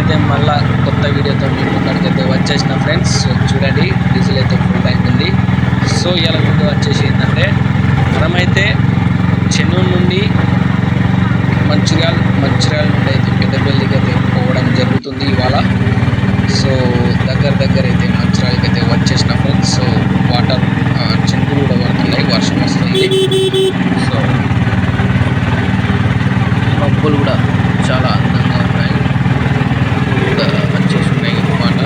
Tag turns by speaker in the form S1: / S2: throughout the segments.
S1: అయితే మళ్ళీ కొత్త వీడియోతో మీ ముందరికైతే వచ్చేసిన ఫ్రెండ్స్. చూడండి, డీజిల్ అయితే ఫుల్ ట్యాంక్ ఉంది. సో ఇలా ముందు వచ్చేసి ఏంటంటే మనమైతే చెన్నూరు నుండి మంచిర్యాల నుండి అయితే పెద్దపల్లికి అయితే పోవడం జరుగుతుంది ఇవాళ. సో దగ్గర అయితే మంచిర్యాలకి అయితే వచ్చేసిన ఫ్రెండ్స్. సో వాటర్ చినుకులు కూడా పడుతున్నాయి, వర్షం వస్తుంది. సో మబ్బులు కూడా చాలా అందంగా ఉన్నాయి, కూడా వచ్చేసి ఉన్నాయి అన్నమాట.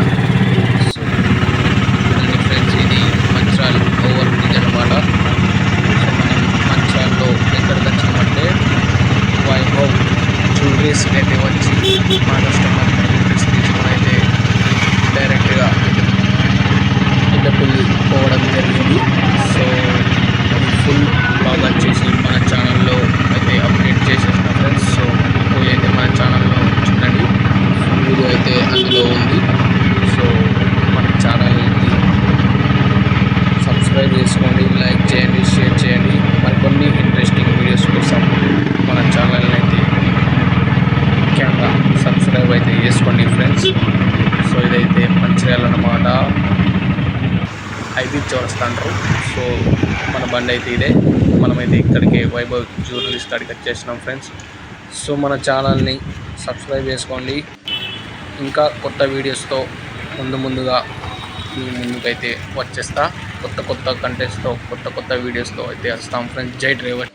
S1: సో ఫ్రెండ్స్, ఇది మంచిర్యాల ఓవర్ బ్రిడ్జ్ అనమాట. సో మనం మంచిర్యాలలో ఎక్కడికి వచ్చామంటే వైభవ్ జ్యువెలరీస్కి అయితే వచ్చి మా కస్టమర్ జ్యువెలరీస్ తీసుకొని అయితే డైరెక్ట్గా పెద్దపల్లి పోవడం జరిగింది. సో ఫుల్ బ్లాగ్ వచ్చేసి మన ఛానల్లో అయితే అప్డేట్ చేసేసిన ఫ్రెండ్స్. సో అయితే మన ఛానల్లో చూడండి, వీడియో అయితే అందులో ఉంది. సో మన ఛానల్ని సబ్స్క్రైబ్ చేసుకోండి, లైక్ చేయండి, షేర్ చేయండి. మరికొన్ని ఇంట్రెస్టింగ్ వీడియోస్ కోసం మన ఛానల్ని అయితే ముఖ్యంగా సబ్స్క్రైబ్ అయితే చేసుకోండి ఫ్రెండ్స్. సో ఇదైతే మంచిర్యాల అన్నమాట, ఐబీ చౌరస్తా అంటారు. సో మన బండి అయితే ఇదే. మనమైతే ఇక్కడికి వైభవ్ జ్యువెలరీస్ కాడికి వచ్చేసినాం ఫ్రెండ్స్. సో మన ఛానల్ని సబ్స్క్రైబ్ చేసుకోండి. ఇంకా కొత్త వీడియోస్తో ముందుగా మీ ముందుకైతే వచ్చేస్తా. కొత్త కంటెంట్స్తో కొత్త వీడియోస్తో అయితే వస్తాం ఫ్రెండ్స్. జై డ్రైవర్.